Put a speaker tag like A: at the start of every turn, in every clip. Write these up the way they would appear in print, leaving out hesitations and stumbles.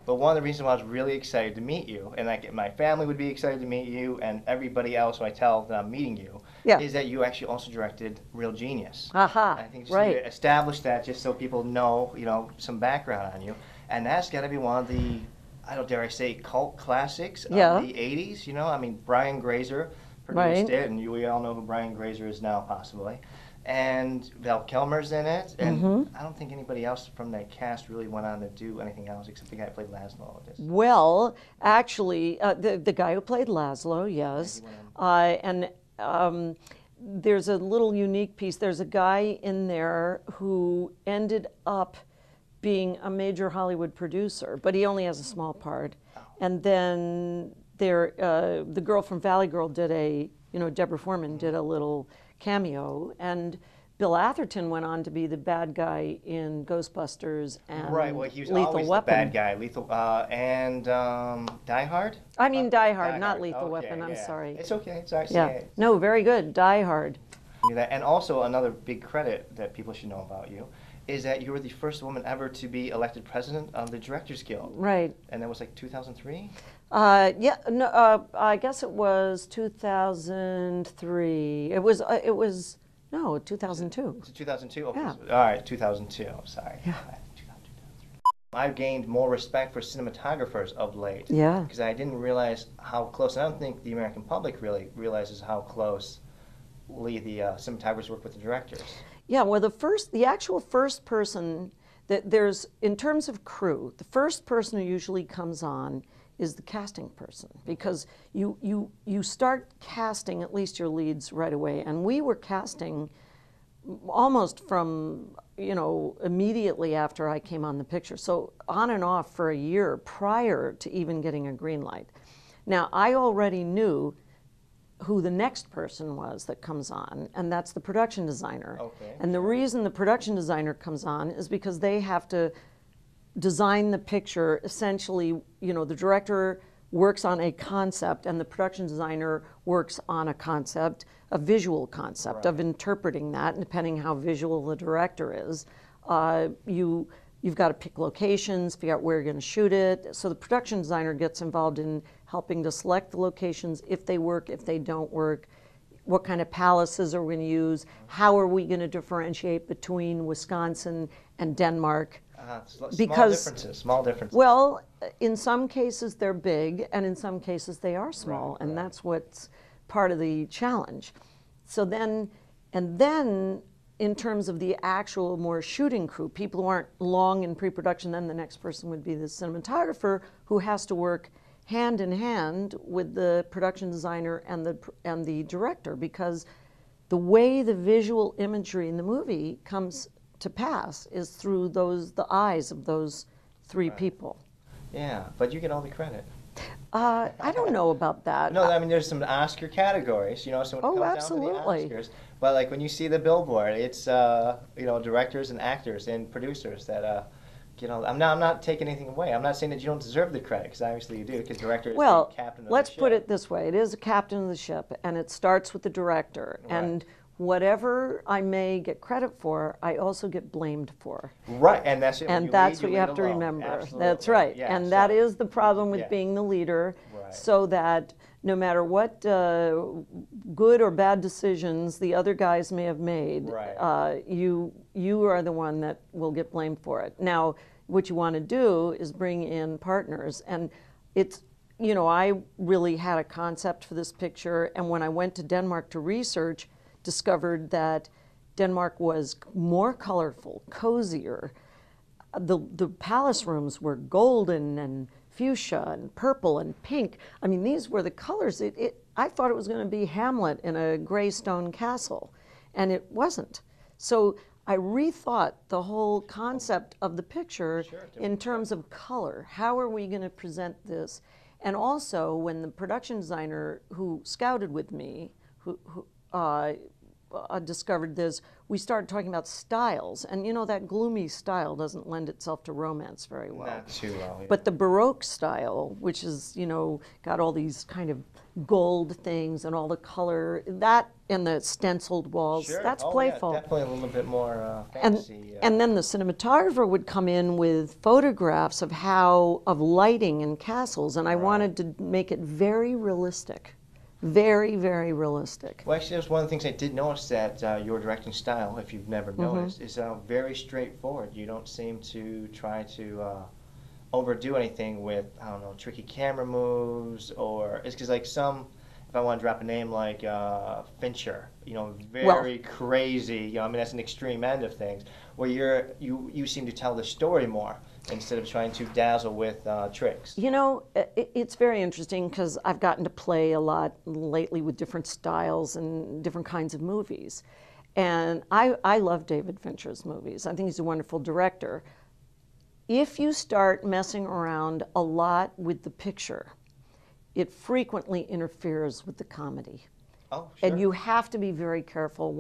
A: But one of the reasons why I was really excited to meet you, and like my family would be excited to meet you, and everybody else who I tell that I'm meeting you,
B: Yeah.
A: is that you actually also directed Real Genius.
B: Aha,
A: I think just
B: right.
A: to establish that, just so people know, some background on you, and that's got to be one of the, I don't dare I say, cult classics of
B: Yeah.
A: the '80s. I mean, Brian Grazer produced
B: Right.
A: it, and we all know who Brian Grazer is now, possibly. And Val Kilmer's in it, and I don't think anybody else from that cast really went on to do anything else except the guy who played Laszlo.
B: Well, actually, the guy who played Laszlo, yes. And there's a little unique piece. There's a guy in there who ended up being a major Hollywood producer, but he only has a small part. And then the girl from Valley Girl did Deborah Foreman did a little cameo, and Bill Atherton went on to be the bad guy in Ghostbusters and
A: Right, well, he was
B: Lethal
A: always
B: Weapon.
A: the bad guy. And Die Hard?
B: I mean Die Hard,
A: Die
B: not
A: Hard.
B: Lethal
A: Okay,
B: Weapon, I'm
A: yeah.
B: sorry.
A: It's okay, it's all right.
B: Yeah, no, very good, Die Hard.
A: And also another big credit that people should know about you is that you were the first woman ever to be elected president of the Directors Guild.
B: Right.
A: And that was like 2003?
B: Yeah, no, I guess it was 2003. It was, no, 2002.
A: Was it 2002? Okay,
B: Yeah.
A: All right, 2002, sorry.
B: Yeah.
A: I've gained more respect for cinematographers of late.
B: Yeah.
A: Because I didn't realize how close, and I don't think the American public really realizes how closely the cinematographers work with the directors.
B: Yeah, well, the actual first person that there's, in terms of crew, the first person who usually comes on is the casting person, because you start casting at least your leads right away, and we were casting almost from immediately after I came on the picture, so on and off for a year prior to even getting a green light. Now I already knew who the next person was that comes on, and that's the production designer.
A: Okay.
B: And the reason the production designer comes on is because they have to design the picture. Essentially, the director works on a concept and the production designer works on a concept, a visual concept of interpreting that, and depending how visual the director is, you've got to pick locations, figure out where you're going to shoot it. So the production designer gets involved in helping to select the locations, if they work, if they don't work, what kind of palaces are we going to use, how are we going to differentiate between Wisconsin and Denmark.
A: Small differences.
B: Well, in some cases they're big, and in some cases they are small, and that's what's part of the challenge. So then in terms of the actual more shooting crew, people who aren't long in pre-production, then the next person would be the cinematographer, who has to work hand in hand with the production designer and the director, because the way the visual imagery in the movie comes to pass is through the eyes of those three people.
A: Yeah, but you get all the credit.
B: I don't know about that.
A: No, I mean, there's some Oscar categories, so when it comes
B: absolutely.
A: down to the Oscars, but like when you see the billboard, it's directors and actors and producers that I'm not taking anything away. I'm not saying that you don't deserve the credit, because obviously you do, because director is the captain of the ship.
B: Let's put it this way: it is a captain of the ship, and it starts with the director, and whatever I may get credit for, I also get blamed for.
A: Right, and that's it.
B: And that's what you have to remember.
A: Absolutely.
B: That's right.
A: Yeah,
B: and that is the problem with being the leader, so that no matter what good or bad decisions the other guys may have made, you are the one that will get blamed for it. Now, what you want to do is bring in partners, and it's, I really had a concept for this picture, and when I went to Denmark to research, discovered that Denmark was more colorful, cozier. The palace rooms were golden and fuchsia and purple and pink. I mean, these were the colors. I thought it was going to be Hamlet in a gray stone castle, and it wasn't. So I rethought the whole concept of the picture in terms of color. How are we going to present this? And also, when the production designer who scouted with me, who discovered this, we started talking about styles, and you know that gloomy style doesn't lend itself to romance very well.
A: Not too well. Yeah.
B: But the Baroque style, which is, you know, got all these kind of gold things and all the color, that and the stenciled walls,
A: sure.
B: that's playful.
A: Yeah, definitely a little bit more fantasy.
B: And then the cinematographer would come in with photographs of lighting in castles, and I wanted to make it very realistic. Very, very realistic.
A: Well, actually, that's one of the things I did notice that your directing style, if you've never noticed, is very straightforward. You don't seem to try to overdo anything with, I don't know, tricky camera moves, or it's because like some, if I want to drop a name like Fincher, you know, very crazy. You know, I mean that's an extreme end of things. Where you seem to tell the story more instead of trying to dazzle with tricks.
B: You know, it's very interesting because I've gotten to play a lot lately with different styles and different kinds of movies. And I love David Fincher's movies. I think he's a wonderful director. If you start messing around a lot with the picture, it frequently interferes with the comedy.
A: Oh, sure.
B: And you have to be very careful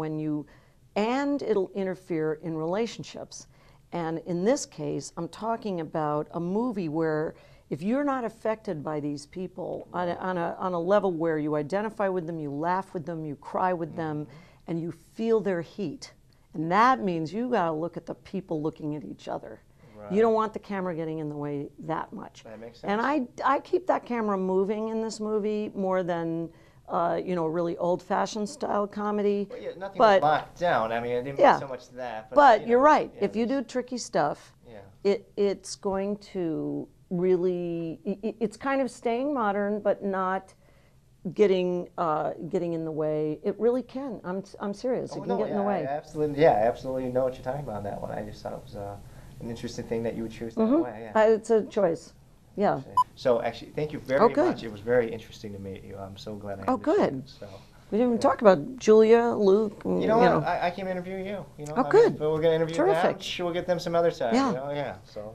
B: and it'll interfere in relationships. And in this case, I'm talking about a movie where if you're not affected by these people on a level where you identify with them, you laugh with them, you cry with them, and you feel their heat, and that means you got to look at the people looking at each other. Right. You don't want the camera getting in the way that much.
A: That makes sense.
B: And I keep that camera moving in this movie more than you know, a really old-fashioned style comedy.
A: Well, yeah, nothing was locked down. I mean, I didn't mean so much that.
B: But you're right. If you do tricky stuff, it's going to really, it's kind of staying modern, but not getting in the way. It really can. I'm serious. It can get in the way.
A: I absolutely know what you're talking about on that one. I just thought it was an interesting thing that you would choose that way. Yeah.
B: It's a choice. Yeah.
A: So actually, thank you very much. It was very interesting to meet you. I'm so glad I had this chance. So,
B: we didn't even talk about Julia, Luke.
A: You know what? I can interview you. You know.
B: Oh, good.
A: But we're going to interview them.
B: Terrific.
A: We'll get them some other time.
B: Yeah.
A: You know? Yeah. So.